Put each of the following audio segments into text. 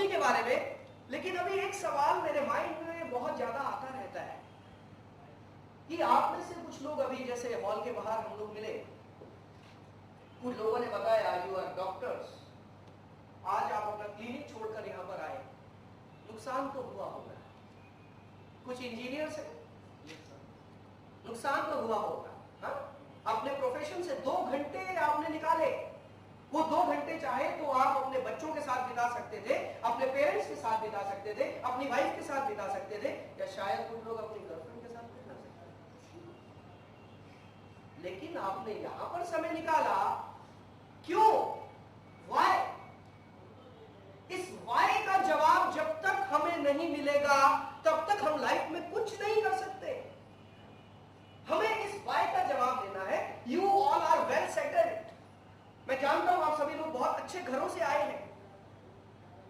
Company के बारे में। लेकिन अभी एक सवाल मेरे माइंड में बहुत ज्यादा आता रहता है कि आप में से कुछ लोग, अभी जैसे हॉल के बाहर हम लोग मिले, कुछ लोगों ने बताया यू आर डॉक्टर्स, आज आप अपना क्लिनिक छोड़कर यहां पर आए, नुकसान तो हुआ होगा। कुछ इंजीनियर्स हैं, नुकसान तो हुआ होगा। हाँ? अपने प्रोफेशन से 2 घंटे आपने निकाले, वो 2 घंटे चाहे तो आप अपने बच्चों के साथ बिता सकते थे, अपने पेरेंट्स के साथ बिता सकते थे, अपनी वाइफ के साथ बिता सकते थे, या शायद कुछ लोग अपनी गर्लफ्रेंड के साथ बिता सकते थे। लेकिन आपने यहां पर समय निकाला, क्यों? व्हाई? इस व्हाई का जवाब जब तक हमें नहीं मिलेगा तब तक हम लाइफ में कुछ नहीं कर सकते। हमें इस व्हाई का जवाब देना है। You all are well settled. मैं जानता हूं आप सभी लोग बहुत अच्छे घरों से आए हैं।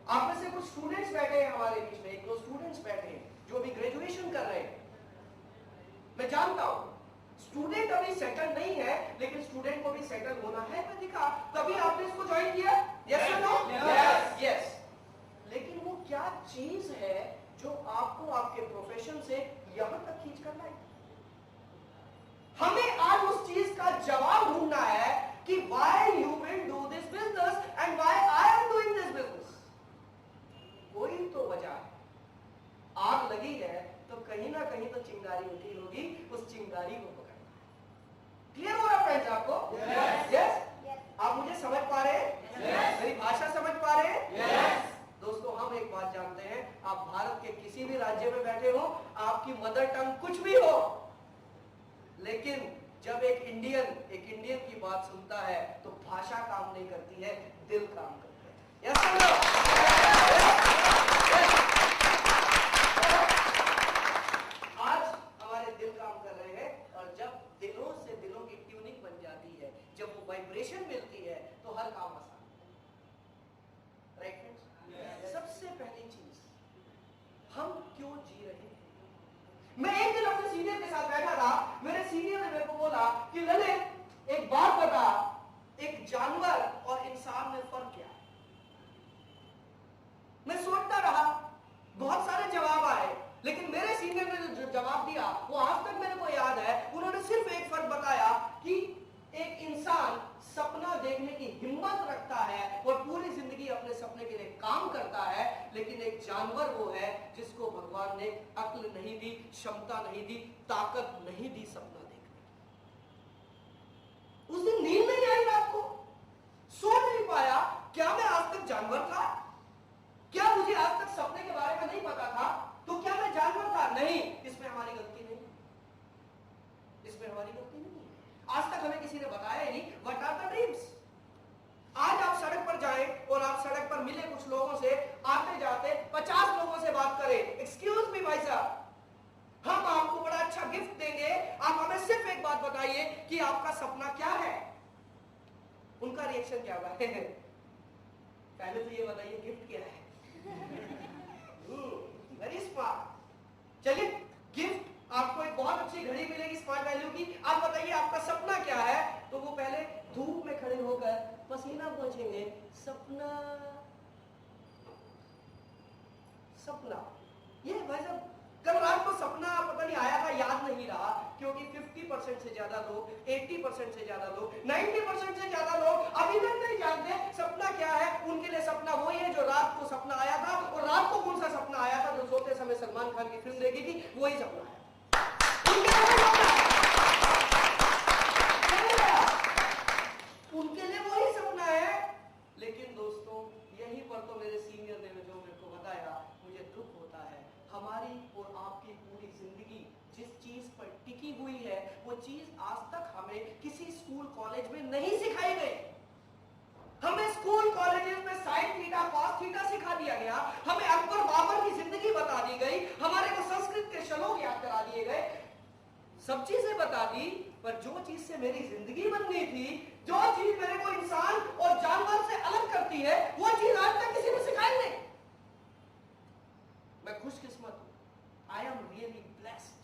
आप में से कुछ स्टूडेंट्स बैठे हैं हमारे बीच में, 1-2 स्टूडेंट्स बैठे हैं जो अभी ग्रेजुएशन कर रहे हैं। मैं जानता हूं स्टूडेंट अभी सेटल नहीं है, लेकिन स्टूडेंट को भी सेटल होना है। मैं दिखा तभी आपने इसको ज्वाइन किया। यस और नो? यस। लेकिन वो क्या चीज है जो आपको आपके प्रोफेशन से यहां तक खींच कर लाई? हमें आज उस चीज का जवाब ढूंढना है कि why you will do this business and why I am doing this business। कोई तो वजह है। आग लगी है तो कहीं ना कहीं तो चिंगारी उठी होगी, उस चिंगारी को पकड़ना है। क्लियर हो रहा फ्रेंड्स आपको? यस। आप मुझे समझ पा रहे हैं? मेरी भाषा समझ पा रहे हैं? दोस्तों, हम एक बात जानते हैं, आप भारत के किसी भी राज्य में बैठे हो, आपकी मदर टंग कुछ भी हो, लेकिन जब एक इंडियन की बात सुनता है तो भाषा काम नहीं करती है, दिल काम करता है। Yes sir? आज हमारे दिल काम कर रहे हैं, और जब दिलों से दिलों की ट्यूनिंग बन जाती है, जब वो वाइब्रेशन मिलती है, तो हर काम आसान है। Right friends? सबसे पहली चीज, हम क्यों जी रहे हैं? मैं एक दिन अपने सीनियर के साथ बैठा था, मेरे सीनियर ने मेरे को बोला कि ललित एक बात बता, एक जानवर और इंसान में फर्क क्या है? मैं सोचता रहा, बहुत सारे जवाब आए, लेकिन मेरे सीनियर ने जो जवाब दिया वो आज तक मेरे को याद है। उन्होंने सिर्फ एक फर्क बताया कि एक इंसान सपना देखने की हिम्मत रखता है और पूरी जिंदगी अपने सपने के लिए काम करता है, लेकिन एक जानवर वो है जिसको भगवान ने अक्ल नहीं दी, क्षमता नहीं दी, ताकत नहीं दी सपना देखने की। उस दिन नींद नहीं आई रात को, सो नहीं पाया। क्या मैं आज तक जानवर था? क्या मुझे आज तक सपने के बारे में नहीं पता था? तो क्या मैं जानवर था? नहीं। इसमें हमारी गलती नहीं, इसमें हमारी गलती नहीं। आज तक हमें किसी ने बताया ही नहीं व्हाट आर द ड्रीम्स। आज आप सड़क पर जाएं और आप सड़क पर मिले कुछ लोगों से, आते जाते 50 लोगों से बात करें, एक्सक्यूज मी भाई साहब, हम आपको बड़ा अच्छा गिफ्ट देंगे, आप हमें सिर्फ एक बात बताइए कि आपका सपना क्या है। उनका रिएक्शन क्या होगा? पहले तो ये बताइए गिफ्ट क्या है। Very smart. चलिए, गिफ्ट आपको एक बहुत अच्छी घड़ी मिलेगी स्मार्ट वैल्यू की। आप बताइए आपका सपना क्या है? तो वो पहले धूप में खड़े होकर पसीना पोंछेंगे, सपना सपना। ये भाई साहब, कल रात को सपना पता नहीं आया था, याद नहीं रहा, क्योंकि 50% से ज्यादा लोग, 80% से ज्यादा लोग, 90% से ज्यादा लोग अभी तक नहीं जानते सपना क्या है। उनके लिए सपना वही है जो रात को सपना आया था, और रात को कौन सा सपना आया था? जो सोते समय सलमान खान की फिल्म देखी थी, वही सपना है। उनके लिए वही सपना है। लेकिन दोस्तों, यहीं पर तो मेरे सीनियर ने जो मेरे को बताया, मुझे दुख होता है। हमारी और आपकी पूरी जिंदगी जिस चीज पर टिकी हुई है, वो चीज आज तक हमें किसी स्कूल कॉलेज में नहीं सिखाई गई। हमें स्कूल कॉलेजेस में साइन थीटा कॉस थीटा सिखा दिया गया, हमें अकबर बाबर की जिंदगी बता दी गई, हमारे को संस्कृत के श्लोक याद करा दिए गए, सब चीजें बता दी, पर जो चीज से मेरी जिंदगी बननी थी, जो चीज मेरे को इंसान और जानवर से अलग करती है, वो चीज आज तक किसी ने सिखाई नहीं। मैं खुशकिस्मत हूं, आई एम रियली ब्लेस्ड।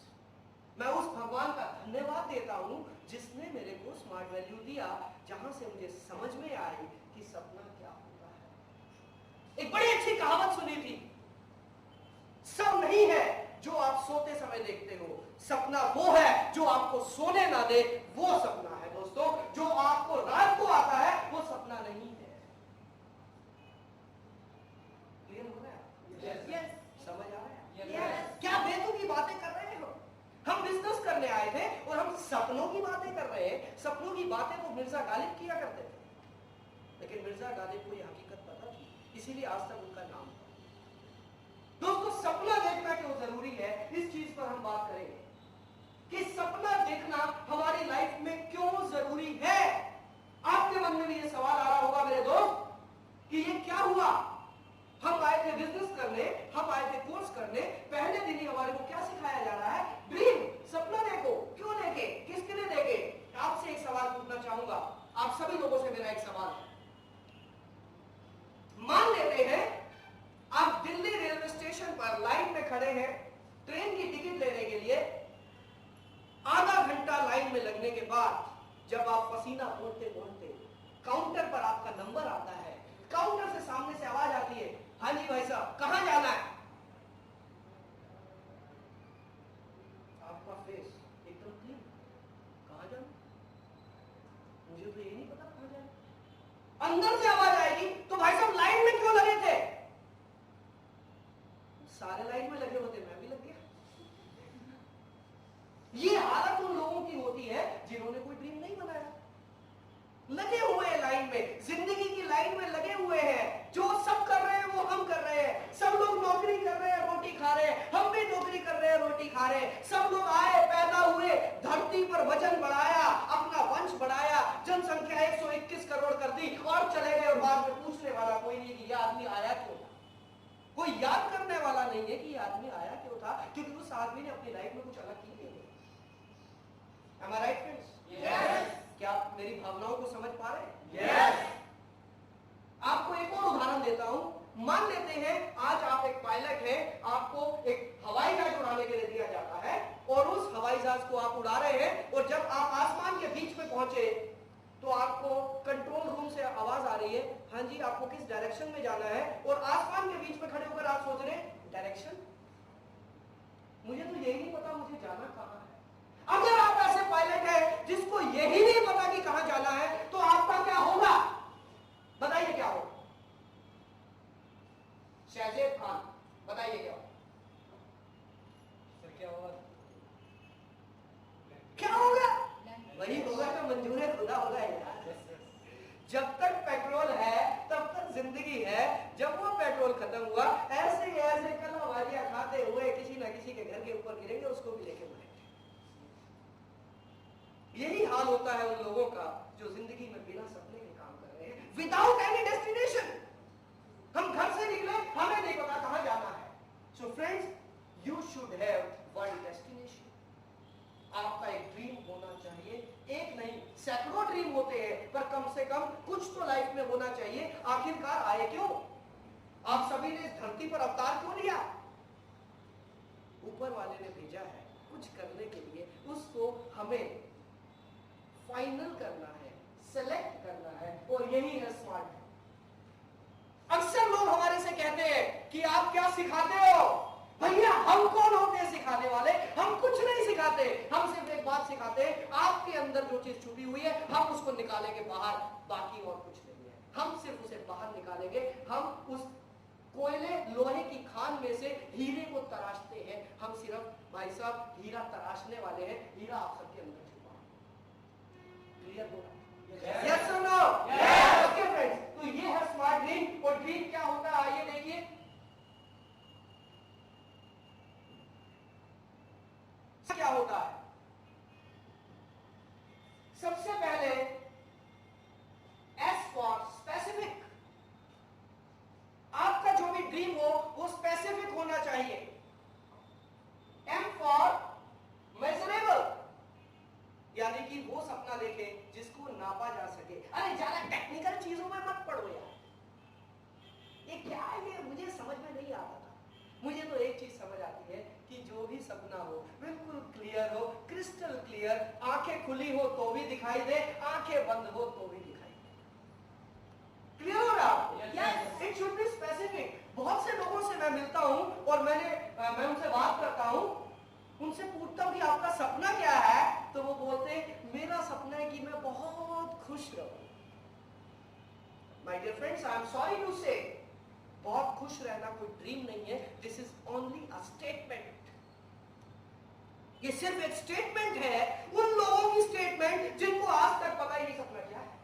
मैं उस भगवान का धन्यवाद देता हूं जिसने मेरे को स्मार्ट वैल्यू दिया, जहां से मुझे समझ में आई कि सपना क्या होता है। एक बड़ी अच्छी कहावत सुनी थी, सब नहीं है जो आप सोते समय देखते हो, सपना वो है जो आपको सोने ना दे, वो सपना है दोस्तों। जो आपको रात को आता है वो सपना नहीं है। क्लियर हो रहा है? yes. समझ आ रहा है? yes. क्या बेतुकी बातें कर रहे हो? हम बिजनेस करने आए थे और हम सपनों की बातें कर रहे हैं। सपनों की बातें तो मिर्जा गालिब किया करते थे, लेकिन मिर्जा गालिब को यह हकीकत पता थी, इसीलिए आज तक उनका नाम था। दोस्तों सपना देखना क्यों जरूरी है, इस चीज पर हम बात करेंगे कि सपना देखना हमारी लाइफ में क्यों जरूरी है। आपके मन में भी ये सवाल आ रहा होगा मेरे दोस्त कि ये क्या हुआ, हम आए थे बिजनेस करने, हम आए थे कोर्स करने, पहले दिन ही हमारे को क्या सिखाया जा रहा है, ड्रीम, सपना देखो। क्यों देखे, किसके लिए देखे? आपसे एक सवाल पूछना चाहूंगा, आप सभी लोगों से मेरा एक सवाल है। मान लेते हैं आप दिल्ली रेलवे स्टेशन पर लाइन में खड़े हैं ट्रेन की टिकट लेने के लिए। आधा घंटा लाइन में लगने के बाद जब आप पसीना पोंछते पोंछते काउंटर पर आपका नंबर आता है, काउंटर से सामने से आवाज आती है, हाँ जी भाई साहब कहां जाना है? आपका फेस एकदम क्लीन, कहां जाना? मुझे तो ये नहीं पता कहां जाना। अंदर से आवाज आएगी, तो भाई साहब लाइन में क्यों लगे थे? सारे लाइन में लगे होते, मैं भी लग गया। ये हालत उन लोगों की होती है जिन्होंने कोई ड्रीम नहीं बनाया। लगे हुए हैं लाइन में, जिंदगी की लाइन में लगे हुए हैं। जो सब कर रहे हैं वो हम कर रहे हैं। सब लोग नौकरी कर रहे हैं, रोटी खा रहे हैं, हम भी नौकरी कर रहे हैं, रोटी खा रहे हैं। सब लोग आए, पैदा हुए, धरती पर वजन बढ़ाया, अपना वंश बढ़ाया, जनसंख्या 121 करोड़ कर दी और चले गए। और बाद में पूछने वाला कोई नहीं कि यह आदमी आया क्यों था। कोई याद करने वाला नहीं है कि यह आदमी आया क्यों था, क्योंकि उस आदमी ने अपनी लाइफ में कुछ अलग किया। Am I right, friends? Yes. क्या आप मेरी भावनाओं को समझ पा रहे हैं? Yes. आपको एक और उदाहरण देता हूं। मान लेते हैं आज आप एक पायलट हैं, आपको एक हवाई जहाज उड़ाने के लिए दिया जाता है और उस हवाई जहाज को आप उड़ा रहे हैं और जब आप आसमान के बीच में पहुंचे तो आपको कंट्रोल रूम से आवाज आ रही है, हाँ जी आपको किस डायरेक्शन में जाना है? और आसमान के बीच में खड़े होकर आप सोच रहे हैं डायरेक्शन, मुझे तो यही नहीं पता मुझे जाना कहां है। अगर आप ऐसे पायलट हैं जिसको यही नहीं पता कि कहां जाना है, तो आपका क्या होगा? बताइए क्या होगा? शहजेब खान बताइए क्या होगा? क्या होगा? क्या होगा? वही होगा तो मंजूर है खुदा होगा यार। जब तक पेट्रोल है तब तक जिंदगी है, जब वो पेट्रोल खत्म हुआ ऐसे ऐसे कलावारियां खाते हुए किसी ना किसी के घर के ऊपर गिरेंगे, उसको भी लेके मरेंगे। यही हाल होता है उन लोगों का जो जिंदगी में बिना सपने के काम कर रहे हैं, विदाउट एनी डेस्टिनेशन। हम घर से निकले, हमें नहीं पता कहां जाना है। So friends, you should have one destination. आपका एक ड्रीम होना चाहिए, एक नहीं सैकड़ों ड्रीम होते हैं, पर कम से कम कुछ तो लाइफ में होना चाहिए। आखिरकार आए क्यों? आप सभी ने इस धरती पर अवतार क्यों लिया? ऊपर वाले ने भेजा है कुछ करने के लिए, उसको हमें फाइनल करना है, सेलेक्ट करना है, और यही है स्मार्ट। अक्सर लोग हमारे से कहते हैं कि आप क्या सिखाते हो? भैया हम कौन होते हैं सिखाने वाले? हम कुछ नहीं सिखाते, हम सिर्फ एक बात सिखाते हैं, आपके अंदर जो चीज छुपी हुई है हम उसको निकालेंगे बाहर, बाकी और कुछ नहीं है। हम सिर्फ उसे बाहर निकालेंगे। हम उस कोयले लोहे की खान में से हीरे को तराशते हैं। हम सिर्फ भाई साहब हीरा तराशने वाले हैं, हीरा आप सबके अंदर छुपा है। क्लियर होगा? यस और नो? ओके फ्रेंड्स, तो ये है स्मार्ट ड्रीम। और ड्रीम क्या होता है आइए देखिए। क्या होता है? सबसे पहले एस फॉर स्पेसिफिक। आपका जो भी ड्रीम हो वो स्पेसिफिक होना चाहिए। एम फॉर मेजरेबल, यानी कि वो सपना देखे जिसको नापा जा सके। अरे ज्यादा टेक्निकल चीजों में मत पड़ो यार, ये क्या है ये मुझे समझ में नहीं आता था। मुझे तो एक चीज समझ आती है कि जो भी सपना हो बिल्कुल क्लियर हो, क्रिस्टल क्लियर, आंखें खुली हो तो भी दिखाई दे, आंखें बंद हो तो भी दिखाई दे। क्लियर हो रहा? Yes, it should be specific. खुश रहो। My dear friends, I am sorry to say, बहुत खुश रहना कोई ड्रीम नहीं है। This is only a statement. ये सिर्फ एक स्टेटमेंट है, उन लोगों की स्टेटमेंट जिनको आज तक पता ही नहीं सपना क्या है।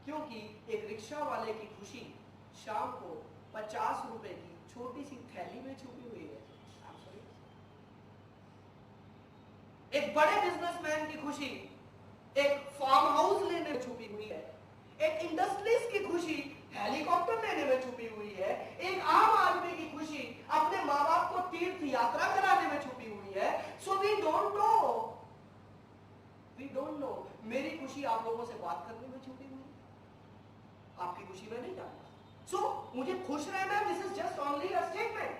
क्योंकि एक रिक्शा वाले की खुशी शाम को 50 रुपए की छोटी सी थैली में छुपी हुई है। एक बड़े बिजनेसमैन की खुशी एक फार्म हाउस लेने में छुपी हुई है। एक इंडस्ट्रीज की खुशी हेलीकॉप्टर लेने में छुपी हुई है। एक आम आदमी की खुशी अपने माँ बाप को तीर्थ यात्रा कराने में छुपी हुई है। So we don't know. मेरी खुशी आप लोगों से बात करने में छुपी हुई है, आपकी खुशी में नहीं जानता। सो मुझे खुश रहना, this is just only a statement.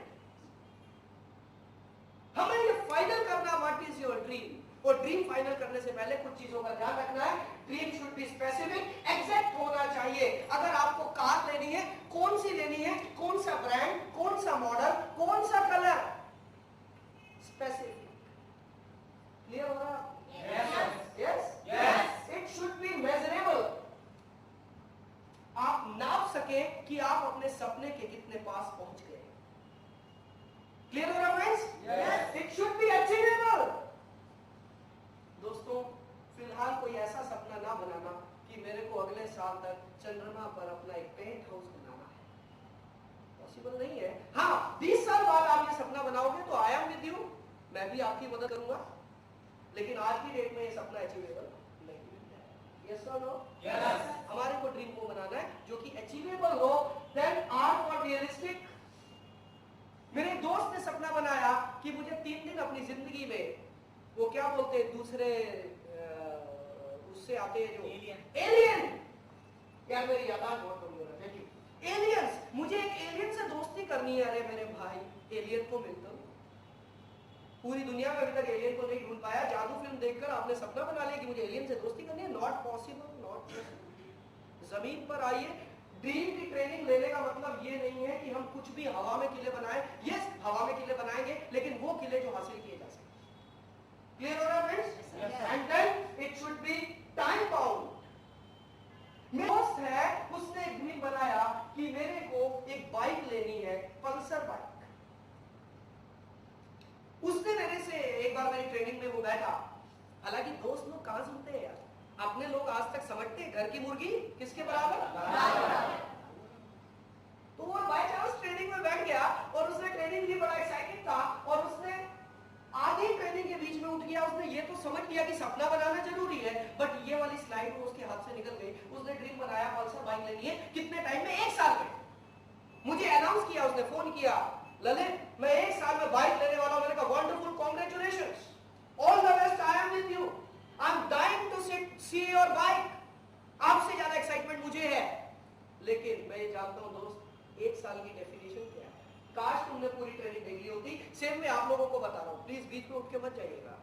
हमें ये फाइनल करना, व्हाट इज योर ड्रीम। और ड्रीम फाइनल करने से पहले कुछ चीजों का ध्यान रखना है। Dream should be specific, exact होना चाहिए। अगर आपको कार लेनी है, कौन सी लेनी है, कौन सा ब्रांड, कौन सा मॉडल, कौन सा कलर, स्पेसिफिक। क्लियर हो रहा है? Yes. It should B measurable. आप नाप सके कि आप अपने सपने के कितने पास पहुंच गए। क्लियर हो रहा friends? Yes. It should B achievable. दोस्तों, फिलहाल कोई ऐसा सपना ना बनाना कि मेरे को अगले साल तक चंद्रमा पर अपना एक पेंट हाउस बनाना है। पॉसिबल नहीं है। हाँ, 20 साल बाद आप ये सपना बनाओगे तो आई एम विद यू, मैं भी आपकी मदद करूंगा। लेकिन आज की डेट में ये सपना अचीवेबल नहीं है। यस और नो? यस। हमारे को ड्रीम को बनाना है जो कि अचीवेबल हो, देन आर फॉर रियलिस्टिक। मेरे एक दोस्त ने सपना बनाया कि मुझे 3 दिन अपनी जिंदगी में, वो क्या बोलते हैं दूसरे उससे आते हैं जो एलियन। यार मेरी यादाश्त बहुत कम हो रहा है। Thank you. एलियंस, मुझे एक एलियन से दोस्ती करनी है। अरे मेरे भाई, एलियन को मिलता हूं। पूरी दुनिया में अभी तक एलियन को नहीं ढूंढ पाया। जादू फिल्म देखकर आपने सपना बना लिया कि मुझे एलियन से दोस्ती करनी है। Not possible, not possible. जमीन पर आइए। ड्रीम की ट्रेनिंग लेने का मतलब ये नहीं है कि हम कुछ भी हवा में किले बनाएं। यस, हवा में किले बनाएंगे, लेकिन वो किले जो हासिल किए जा सकते। क्लियर हो रहा है friends? And then it should be time bound. मेरा दोस्त है, उसने एक ड्रीम बनाया कि मेरे को एक बाइक लेनी है, पल्सर बाइक। उसने मेरे से एक बार मेरी ट्रेनिंग में वो बैठा। हालांकि दोस्त लोग कहां सुनते हैं यार, अपने लोग आज तक समझते हैं घर की मुर्गी किसके बराबर। तो वो बाय चांस ट्रेनिंग में बैठ गया और उसने ट्रेनिंग ली, बड़ा एक्साइटेड था। और उसने आधी ट्रेनिंग के बीच में उठ गया। उसने ये तो समझ लिया कि सपना बनाना जरूरी है, बट ये वाली स्लाइड वो उसके हाथ से निकल गई। उसने ड्रीम बनाया पल्सर बाइक लेनी है। कितने टाइम में? 1 साल में। मुझे अनाउंस किया, उसने फोन किया, ललित मैं 1 साल में बाइक लेने वाला हूं। मैंने कहा wonderful, congratulations, all the best, I am with you, I am dying to see your bike. आपसे ज्यादा एक्साइटमेंट मुझे है। लेकिन मैं ये जानता हूं दोस्त, 1 साल की डेफिनेशन क्या है। काश तुमने पूरी ट्रेनिंग देख ली होती। सेम मैं आप लोगों को बता रहा हूं, प्लीज बीच में उठ के मत जाइएगा।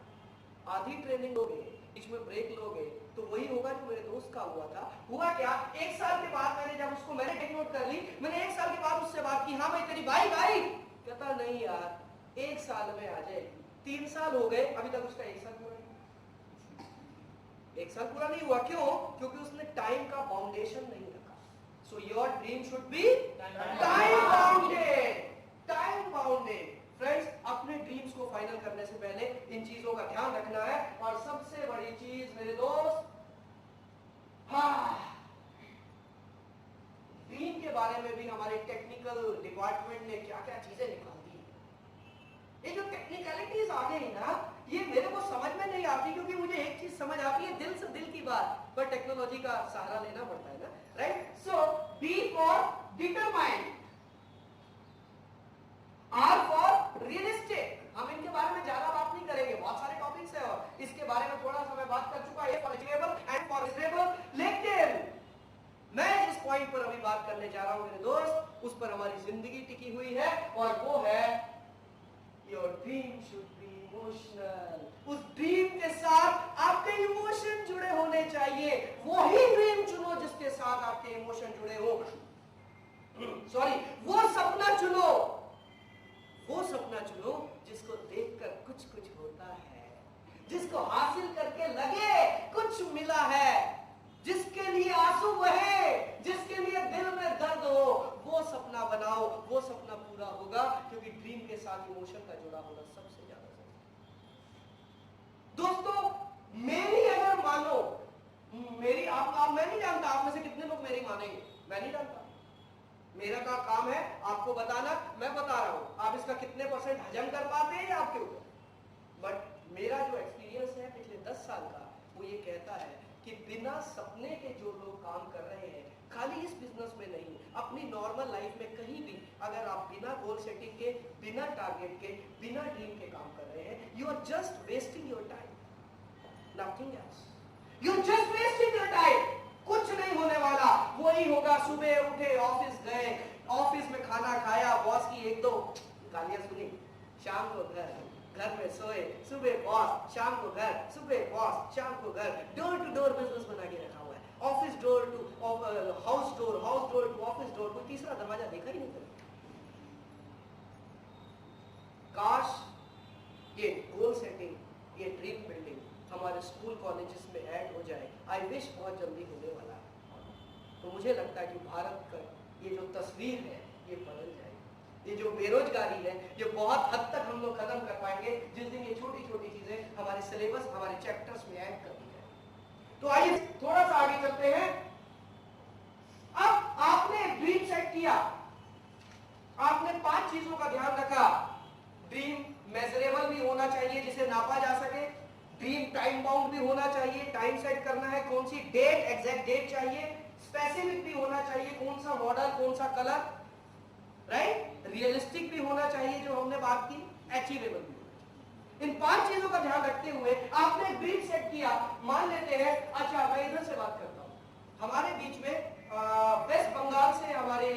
आधी ट्रेनिंग लोगे, इसमें ब्रेक लोगे, तो वही होगा जो मेरे दोस्त का हुआ था। हुआ क्या, 1 साल के बाद मैंने जब उसको मैंने टेक नोट कर ली, मैंने 1 साल के बाद उससे बात की, हाँ भाई तेरी बाइक आई? कहता नहीं यार, 1 साल में आ जाएगी। 3 साल हो गए, अभी तक उसका 1 साल पूरा नहीं। 1 साल पूरा नहीं हुआ। क्यों? क्योंकि उसने टाइम का फाउंडेशन नहीं रखा। So your dream should be time bounded. Time bounded. Friends, अपने ड्रीम्स को फाइनल करने से पहले इन चीजों का ध्यान रखना है। और सबसे बड़ी चीज मेरे दोस्त, ड्रीम के बारे में भी हमारे टेक्निकल डिपार्टमेंट ने क्या क्या चीजें निकाल दी। ये जो टेक्निकलिटीज आ गई ना, ये मेरे को समझ में नहीं आती, क्योंकि मुझे एक चीज समझ आती है, दिल से दिल की बात, पर टेक्नोलॉजी का सहारा लेना पड़ता है ना, right? So D for determined, R for realistic. हम इनके बारे में ज्यादा बात नहीं करेंगे, बहुत सारे टॉपिक्स है और इसके बारे में थोड़ा सा मैं बात कर चुका। A for achievable and for reasonable. लेकिन मैं जिस पॉइंट पर अभी बात करने जा रहा हूं मेरे दोस्त, उस पर हमारी जिंदगी टिकी हुई है, और वो है your dream should be emotional. उस ड्रीम के साथ आपके इमोशन जुड़े होने चाहिए। वही ड्रीम चुनो जिसके साथ आपके इमोशन जुड़े हो। सॉरी, वो सपना चुनो, वो सपना चुनो जिसको देखकर कुछ कुछ होता है, जिसको हासिल करके लगे कुछ मिला है। आंसू बहे, जिसके लिए दिल में दर्द हो, वो सपना बनाओ, वो सपना पूरा होगा, क्योंकि ड्रीम के साथ इमोशन का जुड़ा होना सबसे ज्यादा जरूरी। दोस्तों मेरी अगर मानो, मेरी आप मैं नहीं जानता आप में से कितने लोग मेरी मानेंगे, मैं नहीं जानता। मेरा का काम है आपको बताना, मैं बता रहा हूं, आप इसका कितने परसेंट हजम कर पाते हैं आपके ऊपर। बट मेरा जो एक्सपीरियंस है पिछले 10 साल का, वो ये कहता है कि बिना सपने के जो लोग काम कर रहे हैं, खाली इस बिजनेस में नहीं, अपनी नॉर्मल लाइफ में कहीं भी अगर आप बिना गोल सेटिंग के, बिना टारगेट के, बिना ड्रीम के काम कर रहे हैं, you are just wasting your time, nothing else. You just wasting your time, कुछ नहीं होने वाला। वही होगा, सुबह उठे, ऑफिस गए, ऑफिस में खाना खाया, बॉस की एक दो गालियां सुनी, शाम को घर में सोए, सुबह बॉस, शाम को घर, सुबह बॉस, शाम को घर। डोर टू डोर बिजनेस बना के रखा हुआ है, office door to house door, house door to office door, कोई तीसरा दरवाजा देखा ही नहीं था। काश ये गोल सेटिंग, ये ड्रीम बिल्डिंग हमारे स्कूल कॉलेजेस में ऐड हो जाए। आई विश बहुत जल्दी होने वाला है। तो मुझे लगता है कि भारत का ये जो तस्वीर है ये बदल जाएगी। ये जो बेरोजगारी है ये बहुत हद तक हम लोग खत्म कर पाएंगे जिस दिन ये छोटी छोटी चीजें हमारे सिलेबस, हमारे चैप्टर्स में ऐड कर दी जाए। तो आइए थोड़ा सा आगे चलते हैं। अब आपने ड्रीम सेट किया, आपने 5 चीजों का ध्यान रखा। ड्रीम मेजरेबल भी होना चाहिए, जिसे नापा जा सके। ड्रीम टाइम बाउंड भी होना चाहिए, टाइम सेट करना है, कौन सी डेट, एग्जैक्ट डेट चाहिए। स्पेसिफिक भी होना चाहिए, कौन सा मॉडल, कौन सा कलर, राइट। रियलिस्टिक भी होना चाहिए, जो हमने बात की, अचीवेबल भी होना चाहिए। इन 5 चीजों का ध्यान रखते हुए आपने एक ड्रीम सेट किया। मान लेते हैं, अच्छा मैं इधर से बात करता हूं, हमारे बीच में वेस्ट बंगाल से हमारे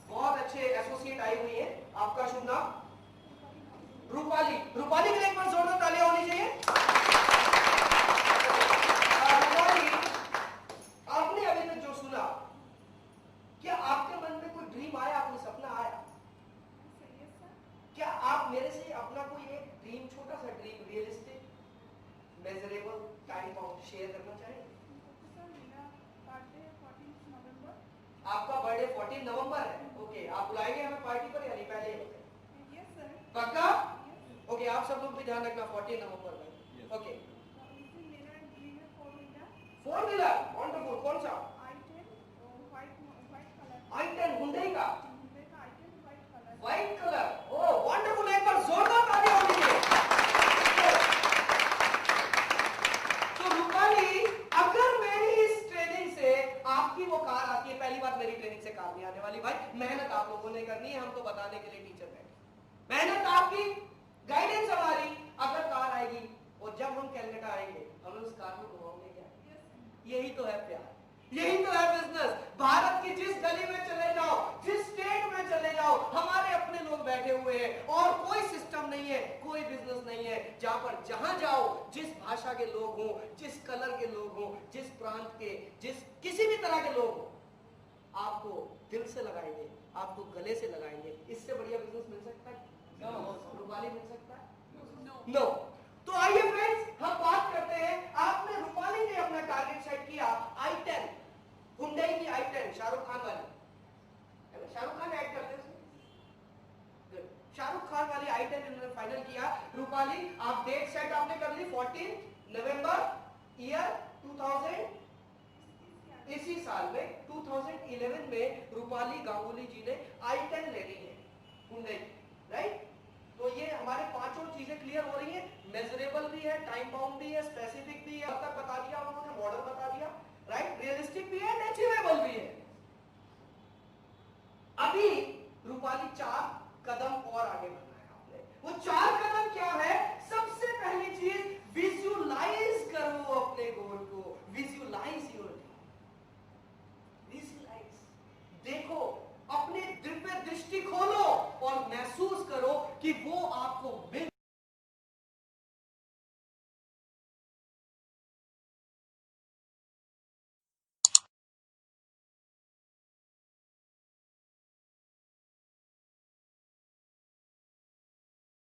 बहुत अच्छे एसोसिएट आई हुई है। आपका शुभ नाम? रूपाली। रूपाली के लिए एक बार जोरदार तालियां होनी चाहिए। रूपाली, आपने अभी तक जो सुना, क्या आपके मन में कोई ड्रीम आया, कोई सपना आया? क्या आप मेरे से अपना कोई एक ड्रीम, छोटा सा dream, realistic, measurable, time bound share करना चाहेंगे? आपका बर्थडे 14 नवंबर है। ओके, आप बुलाएंगे हमें पार्टी पर या नहीं? पहले ही पक्का? ओके, आप सब लोग भी ध्यान रखना 14 नवंबर में। Okay, 4 wheeler, wonderful. कौन सा? i10 हुंडई का व्हाइट कलर। ओह वंडरफुल, एक बार जोरदार तालियां होनी चाहिए। तो रूपाली, अगर मेरी इस ट्रेनिंग से आपकी वो कार आती है, पहली बार मेरी ट्रेनिंग से कार नहीं आने वाली भाई, मेहनत आप लोगों ने करनी है, हमको बताने के लिए टीचर बैठे, मेहनत आपकी, गाइडेंस हमारी। अगर कार आएगी और जब हम कलकत्ता आएंगे, हम उस कार को घुमाओगे क्या? यही तो है प्यार, यही तो है बिजनेस। भारत की जिस गली में चले जाओ, जिस स्टेट में चले जाओ, हमारे अपने लोग बैठे हुए हैं और कोई सिस्टम नहीं है, कोई बिजनेस नहीं है, जहां पर जहां जाओ, जिस भाषा के लोग हों, जिस कलर के लोग हों, जिस प्रांत के, जिस किसी भी तरह के लोग हों, आपको दिल से लगाएंगे, आपको गले से लगाएंगे। इससे बढ़िया बिजनेस मिल सकता है? रूपाली मिल सकता है? नो। तो आइए फ्रेंड्स, हम बात करते हैं। आपने, रूपाली ने अपना टारगेट सेट किया i10, हुंडई की i10, शाहरुख खान वाली, शाहरुख खान ऐड करते हैं, शाहरुख खान वाली i10 इन्होंने फाइनल किया। रूपाली, आप डेट सेट आपने कर ली 14 नवंबर, ईयर 2000, इसी साल में 2011 में रूपाली गांगुली जी ने i10 ले ली है हुंडई, राइट। तो ये हमारे 5 चीजें क्लियर हो रही है, मेजरेबल भी है, टाइम बाउंड भी है, स्पेसिफिक भी है, अब तक बता दिया उन्होंने, मॉडल बता दिया, राइट, रियलिस्टिक भी है, अचीवेबल भी है। अभी रूपाली 4 कदम और आगे बढ़ना है आपने। वो 4 कदम क्या है? सबसे पहली चीज, विजुअलाइज करो अपने गोल को, विजुअलाइज योर ड्रीम, विजुअलाइज, देखो, अपने दिव्य दृष्टि खोलो और महसूस करो कि वो आपको